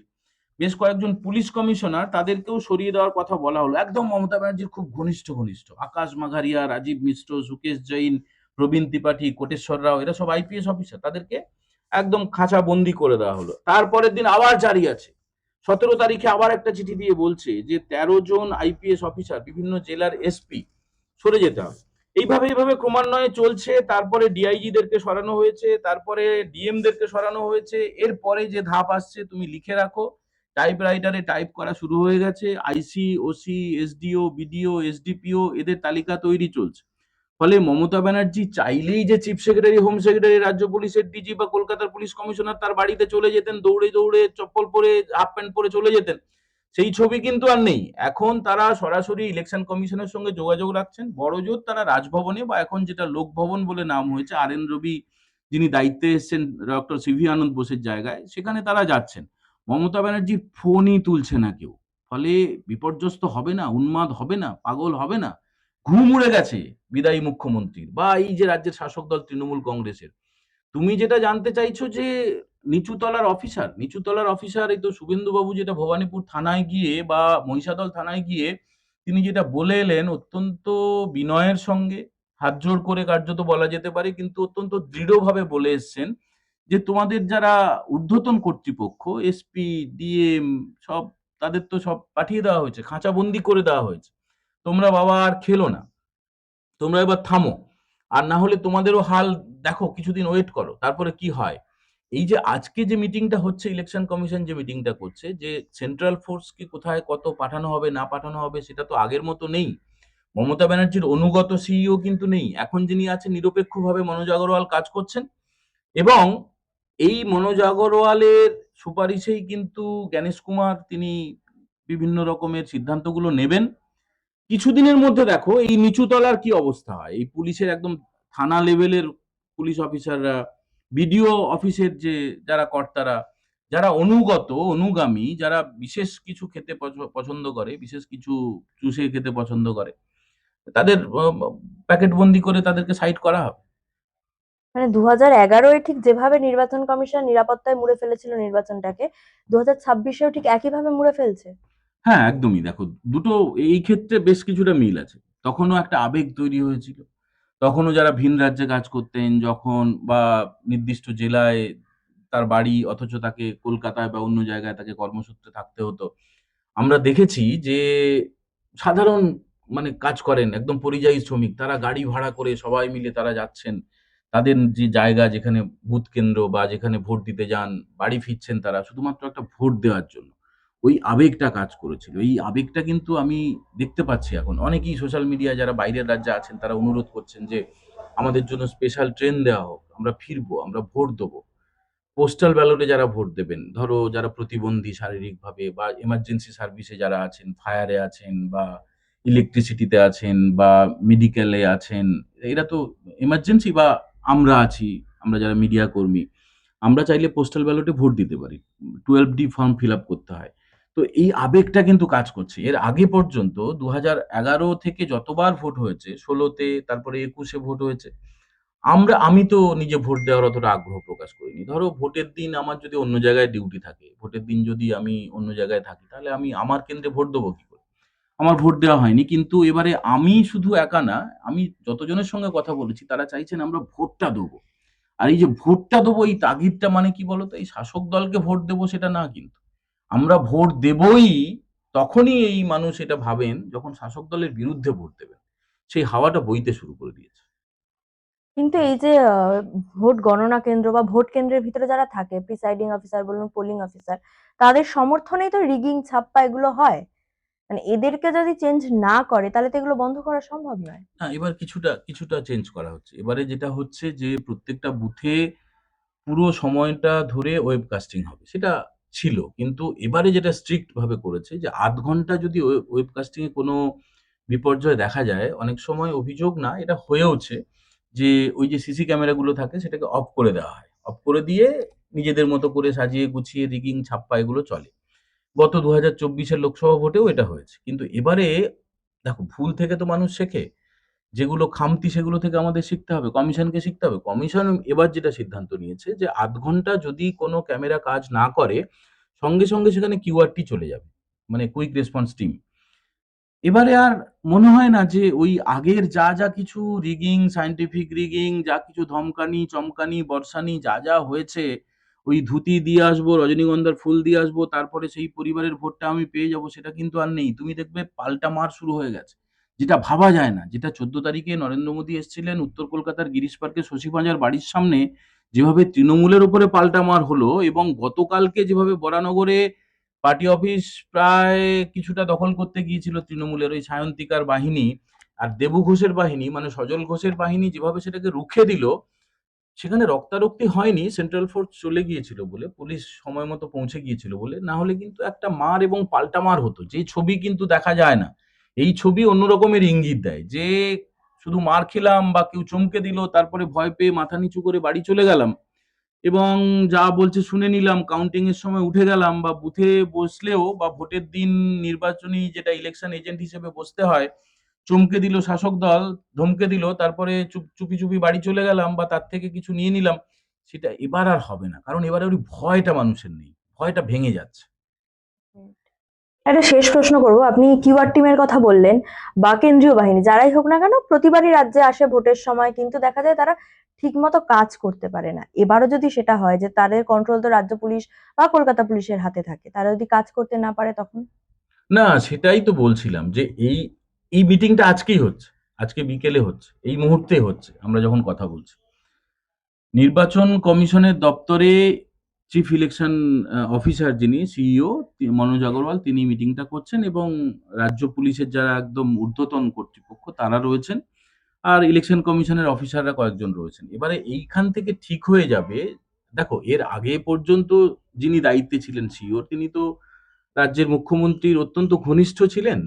Speaker 1: বেশ কয়েকজন পুলিশ কমিশনার, তাদেরকেও সরিয়ে দেওয়ার কথা বলা হলো। একদম মমতা ব্যানার্জির খুব ঘনিষ্ঠ ঘনিষ্ঠ আকাশ মাঘারিয়া, রাজীব মিশ্র, সুকেশ জৈন, প্রবীণ ত্রিপাঠী, কোটেশ্বর রাও, এরা সব আইপিএস অফিসার, তাদেরকে একদম খাঁচা বন্দি করে দেওয়া হলো। তারপরের দিন আবার জারি আছে, 17 তারিখে আবার একটা চিঠি দিয়ে বলছে যে 13 জন আইপিএস অফিসার, বিভিন্ন জেলার এসপি, সরে যেতে হবে। এইভাবে ক্রমান্বয়ে চলছে। তারপরে ডিআইজি দেরকে সরানো হয়েছে, তারপরে ডিএম দেরকে সরানো হয়েছে। এরপরে যে ধাপ আসছে তুমি লিখে রাখো, টাইপরাইটারে টাইপ করা শুরু হয়ে গেছে। আইসি, ওসি, এসডিও, বিডিও, এসডিপিও, এদের তালিকা তৈরি চলছে। ফলে মমতা ব্যানার্জি চাইলেই যে চিফ সেক্রেটারি, হোম সেক্রেটারি, রাজ্য পুলিশের ডিজি বা কলকাতার পুলিশ কমিশনার তার বাড়িতে চলে যেতেন, দৌড়ে দৌড়ে চপ্পল পরে, হাফ প্যান্ট পরে চলে যেতেন, সেই ছবি কিন্তু আর নেই। এখন তারা সরাসরি ইলেকশন কমিশনের সঙ্গে যোগাযোগ রাখছেন। বড়জোর তারা রাজভবনে, বা এখন যেটা লোকভবন বলে নাম হয়েছে, আর এন রবি যিনি দায়িত্বে এসছেন ডক্টর সিভি আনন্দ বোসের জায়গায়, সেখানে তারা যাচ্ছেন। মমতা ব্যানার্জির ফোনই তুলছে না কেউ। ফলে বিপর্যস্ত হবে না, উন্মাদ হবে না, পাগল হবে না? ঘুম উড়ে গেছে বিদায়ী মুখ্যমন্ত্রীর, বা এই যে রাজ্যের শাসক দল তৃণমূল কংগ্রেসের। তুমি যেটা জানতে চাইছো যে নিচু তলার অফিসার, এই তো শুভেন্দু বাবু যেটা ভবানীপুর থানায় গিয়ে বা মহিষাদল থানায় গিয়ে তিনি যেটা বলে এলেন, অত্যন্ত বিনয়ের সঙ্গে, হাত জোড় করে কার্যত বলা যেতে পারে, কিন্তু অত্যন্ত দৃঢ়ভাবে বলে এসছেন যে তোমাদের যারা ঊর্ধ্বতন কর্তৃপক্ষ, এসপি, ডিএম, সব, তাদের তো সব পাঠিয়ে দেওয়া হয়েছে, খাঁচাবন্দি করে দেওয়া হয়েছে। তোমরা বাবা আর খেলো না, তোমরা এবার থামো। আর না হলে তোমাদেরও হাল দেখো, কিছুদিন ওয়েট করো, তারপরে কি হয়। এই যে আজকে যে মিটিংটা হচ্ছে, ইলেকশন কমিশন যে মিটিংটা করছে, যে সেন্ট্রাল ফোর্সকে কোথায় কত পাঠানো হবে না পাঠানো হবে, সেটা তো আগের মতো নেই। মমতা ব্যানার্জির অনুগত সিইও কিন্তু নেই। এখন যিনি আছেন, নিরপেক্ষভাবে মনোজ আগরওয়াল কাজ করছেন, এবং এই মনোজ আগরওয়ালের সুপারিশেই কিন্তু জ্ঞানেশ কুমার তিনি বিভিন্ন রকমের সিদ্ধান্তগুলো নেবেন। কিছুদিনের মধ্যে দেখো এই নিচু তলার কি অবস্থা হয়। এই পুলিশের একদম থানা লেভেলের পুলিশ অফিসাররা, বিডিও অফিসের যে যারা কর্তারা, যারা অনুগামী, যারা বিশেষ কিছু খেতে পছন্দ করে, বিশেষ কিছু চুষে খেতে পছন্দ করে, তাদের প্যাকেট বন্দি করে তাদেরকে সাইড করা হবে।
Speaker 2: মানে 2011-এ ঠিক যেভাবে নির্বাচন কমিশন নিরাপত্তায় মুড়ে ফেলেছিল নির্বাচনটাকে, 2026-এও ঠিক একইভাবে মুড়ে ফেলছে।
Speaker 1: হ্যাঁ, একদমই। দেখো, দুটো এই ক্ষেত্রে বেশ কিছুটা মিল আছে। তখনও একটা আবেগ তৈরি হয়েছিল। তখনও যারা ভিন রাজ্যে কাজ করতেন, যখন বা নির্দিষ্ট জেলায় তার বাড়ি, অথচ তাকে কলকাতায় বা অন্য জায়গায় তাকে কর্মসূত্রে থাকতে হতো। আমরা দেখেছি যে সাধারণ, মানে কাজ করেন একদম পরিযায়ী শ্রমিক, তারা গাড়ি ভাড়া করে সবাই মিলে তারা যাচ্ছেন। তাদের যে জায়গা যেখানে বুথ কেন্দ্র বা যেখানে ভোট দিতে যান, বাড়ি ফিরছেন তারা শুধুমাত্র একটা ভোট দেওয়ার জন্য। ওই আবেগটা কাজ করেছিল। এই আবেগটা কিন্তু আমি দেখতে পাচ্ছি এখন। অনেকেই সোশ্যাল মিডিয়ায় যারা বাইরের রাজ্যে আছেন তারা অনুরোধ করছেন যে, "আমাদের জন্য স্পেশাল ট্রেন দেওয়া হোক। আমরা ফিরবো, আমরা ভোট দেবো।" পোস্টাল ব্যালটে যারা ভোট দেবেন, ধরো যারা প্রতিবন্ধী শারীরিকভাবে বা এমার্জেন্সি সার্ভিসে যারা আছেন, ফায়ারে আছেন বা ইলেকট্রিসিটিতে আছেন বা মেডিকেলে আছেন, এরা তো এমার্জেন্সি বা আমরা আছি, আমরা যারা মিডিয়া কর্মী, আমরা চাইলে পোস্টাল ব্যালটে ভোট দিতে পারি। 12D ফর্ম ফিল আপ করতে হয়। তো এই আবেগটা কিন্তু কাজ করছে। এর আগে পর্যন্ত ২০১১ থেকে যতবার ভোট হয়েছে, ১৬ তে তারপরে ২১ এ ভোট হয়েছে। আমি তো নিজে ভোট দেওয়ার অতটা আগ্রহ প্রকাশ করিনি। ধরো ভোটের দিন আমার যদি অন্য জায়গায় ডিউটি থাকে, ভোটের দিন যদি আমি অন্য জায়গায় থাকি, তাহলে আমি আমার কেন্দ্রে ভোট দেবো কি করে? আমার ভোট দেওয়া হয়নি। কিন্তু এবারে আমি শুধু একা না, আমি যতজনের সঙ্গে কথা বলেছি তারা চাইছেন আমরা ভোটটা দেবো। আর এই যে ভোটটা দেবো এই তাগিদটা মানে কি বলতো? এই শাসক দলকে ভোট দেবো সেটা না কিন্তু। আমরা ভোট দেবই তখনই এই মানুষ এটা ভাবেন যখন শাসক দলের বিরুদ্ধে ভোট দেবেন। সেই হাওয়াটা বইতে শুরু করে দিয়েছে।
Speaker 2: কিন্তু এই যে ভোট গণনা কেন্দ্র বা ভোট কেন্দ্রের ভিতরে যারা থাকে, প্রিসাইডিং অফিসার বলুন, পোলিং অফিসার, তাদের সমর্থনেই তো রিগিং, ছাপ্পা এগুলো হয়। মানে এদেরকে যদি চেঞ্জ না করে তাহলে তো এগুলো বন্ধ করা সম্ভব নয়।
Speaker 1: না, এবার কিছুটা চেঞ্জ করা হচ্ছে। এবারে যেটা হচ্ছে যে প্রত্যেকটা বুথে পুরো সময়টা ধরে ওয়েবকাস্টিং হবে। সেটা ছিল। কিন্তু এবারে যেটা স্ট্রিক্ট ভাবে করেছে যে ০.৫ ঘন্টা যদি ওয়েবকাস্টিং এ কোনো বিপর্যয় দেখা যায়, অনেক সময় অভিযোগ না, এটা হয়েওছে যে ওই যে সিসি ক্যামেরাগুলো থাকে সেটাকে অফ করে দেওয়া হয়। অফ করে দিয়ে নিজেদের মতো করে সাজিয়ে গুছিয়ে রিগিং, ছাপ্পা এগুলো চলে। গত ২০২৪ এর লোকসভা ভোটেও এটা হয়েছে। কিন্তু এবারে দেখো ভুল থেকে তো মানুষ শেখে। যেগুলো খামতি সেগুলো থেকে আমাদের শিখতে হবে। কমিশনকে শিখতে হবে। কমিশন এবার যেটা সিদ্ধান্ত নিয়েছে যে ০.৫ ঘন্টা যদি কোনো ক্যামেরা কাজ না করে, সঙ্গে সেখানে কিউআরটি চলে যাবে। মানে কুইক রেসপন্স টিম। এবারে আর মনে হয় না যে ওই আগের যা কিছু রিগিং, সায়েন্টিফিক রিগিং, যা কিছু ধমকানি, চমকানি, বর্ষানি যা হয়েছে, ওই ধুতি দিয়ে আসবো, রজনীগন্ধার ফুল দিয়ে আসবো, তারপরে সেই পরিবারের ভোটটা আমি পেয়ে যাবো, সেটা কিন্তু আর নেই। তুমি দেখবে পাল্টা মার শুরু হয়ে গেছে। যেটা ভাবা যায় না। যেটা ১৪ তারিখে নরেন্দ্র মোদী এসছিলেন উত্তর কলকাতার গিরিশ পার্কে শশী পাঁজার বাড়ির সামনে, যেভাবে তৃণমূলের উপরে পাল্টা মার হলো এবং গতকালকে যেভাবে বরানগরে পার্টি অফিস প্রায় কিছুটা দখল করতে গিয়েছিল তৃণমূলের ওই সায়ন্তিকার বাহিনী আর দেবু ঘোষের বাহিনী মানে সজল ঘোষের বাহিনী যেভাবে সেটাকে রুখে দিল, সেখানে রক্তারক্তি হয়নি, সেন্ট্রাল ফোর্স চলে গিয়েছিল বলে, পুলিশ সময় মতো পৌঁছে গিয়েছিল বলে, না হলে কিন্তু একটা মার এবং পাল্টা মার হতো, যে ছবি কিন্তু দেখা যায় না। এই ছবি অন্য রকমের ইঙ্গিত দেয় যে শুধু মার খেলাম বা কেউ চমকে দিল, তারপরে ভয় পেয়ে মাথা নিচু করে বাড়ি চলে গেলাম এবং যা বলছে শুনে নিলাম, কাউন্টিং এর সময় উঠে গেলাম বা বুথে বসলেও বা ভোটের দিন নির্বাচনী যেটা ইলেকশন এজেন্ট হিসেবে বসতে হয়, চমকে দিল শাসক দল, ধমকে দিল, তারপরে চুপি বাড়ি চলে গেলাম বা তার থেকে কিছু নিয়ে নিলাম, সেটা এবার আর হবে না। কারণ এবারে ওই ভয়টা মানুষের নেই। ভয়টা ভেঙে যাচ্ছে।
Speaker 2: একটা শেষ প্রশ্ন করব, আপনি কিউআর টিমের কথা বললেন বা কেন্দ্রীয় বাহিনী যারাই হোক না কেন প্রতিবারই রাজ্যে আসে ভোটের সময়, কিন্তু দেখা যায় তারা ঠিকমতো কাজ করতে পারে না। এবারও যদি সেটা হয় যে তাদের কন্ট্রোল তো রাজ্য পুলিশ বা কলকাতা পুলিশের হাতে থাকে, তারা যদি কাজ করতে না পারে তখন?
Speaker 1: না, সেটাই তো বলছিলাম যে এই মিটিংটা আজকেই হচ্ছে। আজকে বিকেলে হচ্ছে। এই মুহূর্তে হচ্ছে। আমরা যখন কথা বলছি। নির্বাচন কমিশনের দপ্তরে চিফ ইলেকশন অফিসার যিনি সিইও মনোজ আগরওয়াল তিনি মিটিংটা করছেন এবং রাজ্য পুলিশের যারা একদম ঊর্ধ্বতন কর্তৃপক্ষ তারা রয়েছেন। আর ইলেকশন কমিশনের অফিসাররা কয়েকজন রয়েছেন। এবারে এইখান থেকে ঠিক হয়ে যাবে। দেখো এর আগে পর্যন্ত যিনি দায়িত্বে ছিলেন সিইও তিনি তো রাজ্যের মুখ্যমন্ত্রীর অত্যন্ত ঘনিষ্ঠ ছিলেন।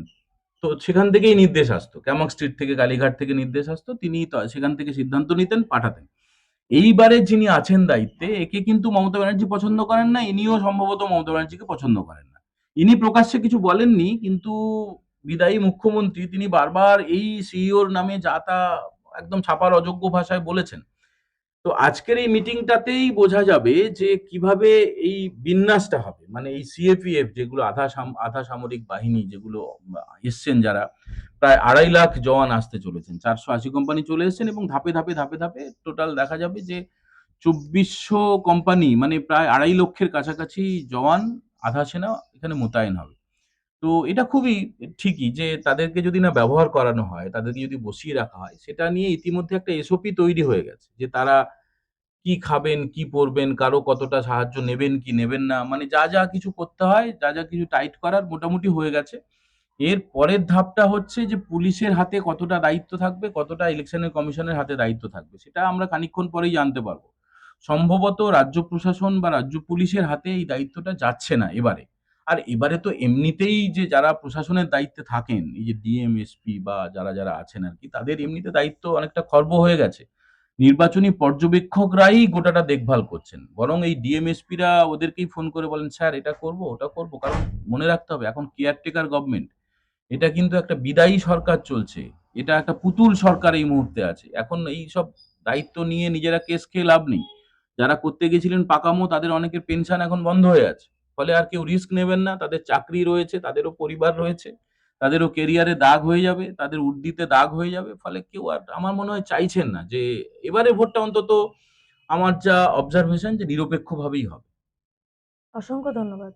Speaker 1: তো সেখান থেকেই নির্দেশ আসতো। ক্যামক স্ট্রিট থেকে কালীঘাট থেকে নির্দেশ আসতো। তিনি সেখান থেকে সিদ্ধান্ত নিতেন, পাঠাতেন। এইবারে যিনি আছেন দায়িত্বে একে কিন্তু মমতা ব্যানার্জি পছন্দ করেন না। ইনিও সম্ভবত মমতা ব্যানার্জিকে পছন্দ করেন না। ইনি প্রকাশ্যে কিছু বলেননি, কিন্তু বিদায়ী মুখ্যমন্ত্রী তিনি বারবার এই সিইওর নামে যা তা একদম ছাপার অযোগ্য ভাষায় বলেছেন। তো আজকের এই মিটিংটাতেই বোঝা যাবে যে কিভাবে এই বিন্যাসটা হবে। মানে এই সিএপিএফ যেগুলো আধা সামরিক বাহিনী যেগুলো এসছেন যারা, প্রায় ২.৫ লাখ জওয়ান আসতে চলেছেন। ৪৮০ কোম্পানি চলে এসেছেন এবং ধাপে টোটাল দেখা যাবে যে ২৪০০ কোম্পানি মানে প্রায় ২.৫ লক্ষের কাছাকাছি জওয়ান, আধা সেনা এখানে মোতায়েন হবে। তো এটা খুবই ঠিকই যে তাদেরকে যদি না ব্যবহার করানো হয়, তাদেরকে যদি বসিয়ে রাখা হয়, সেটা নিয়ে ইতিমধ্যে একটা এসওপি তৈরি হয়ে গেছে। যে তারা কি খাবেন, কি পরবেন, কারো কতটা সাহায্য নেবেন কি নেবেন না। মানে যা কিছু করতে হয়, যা কিছু টাইট করার মোটামুটি হয়ে গেছে। এর পরের ধাপটা হচ্ছে যে পুলিশের হাতে কতটা দায়িত্ব থাকবে, কতটা ইলেকশনের কমিশনের হাতে দায়িত্ব থাকবে। সেটা আমরা খানিকক্ষণ পরেই জানতে পারবো। সম্ভবত রাজ্য প্রশাসন বা রাজ্য পুলিশের হাতে এই দায়িত্বটা যাচ্ছে না এবারে। আর এবারে তো এমনিতেই যে যারা প্রশাসনের দায়িত্বে থাকেন, এই যে ডিএম, এসপি বা যারা আছেন আরকি, তাদের এমনিতে দায়িত্ব অনেকটা খর্ব হয়ে গেছে। নির্বাচনী পর্যবেক্ষকরাই গোটাটা দেখভাল করছেন। বরং এই ডিএম, এসপিরা ওদেরকেই ফোন করে বলেন, "স্যার এটা করব, ওটা করব।" কারণ মনে রাখতে হবে এখন কেয়ারটেকার গভর্নমেন্ট। এটা কিন্তু একটা বিদায়ী সরকার চলছে। এটা একটা পুতুল সরকার এই মুহূর্তে আছে। এখন এইসব দায়িত্ব নিয়ে নিজেরা কেস খেয়ে লাভ নেই। যারা করতে গেছিলেন পাকামো তাদের অনেকের পেনশন এখন বন্ধ হয়ে আছে। ফলে আর কেউ রিস্ক নেবেন না। তাদের চাকরি রয়েছে, তাদেরও পরিবার রয়েছে। তাদেরও কেরিয়ারে দাগ হয়ে যাবে, তাদের উর্দিতে দাগ হয়ে যাবে। ফলে কেউ আর আমার মনে হয় চাইছেন না যে এবারে ভোটটা অন্তত আমার যা অবজারভেশন যে নিরপেক্ষভাবেই হবে।
Speaker 2: অসংখ্য ধন্যবাদ।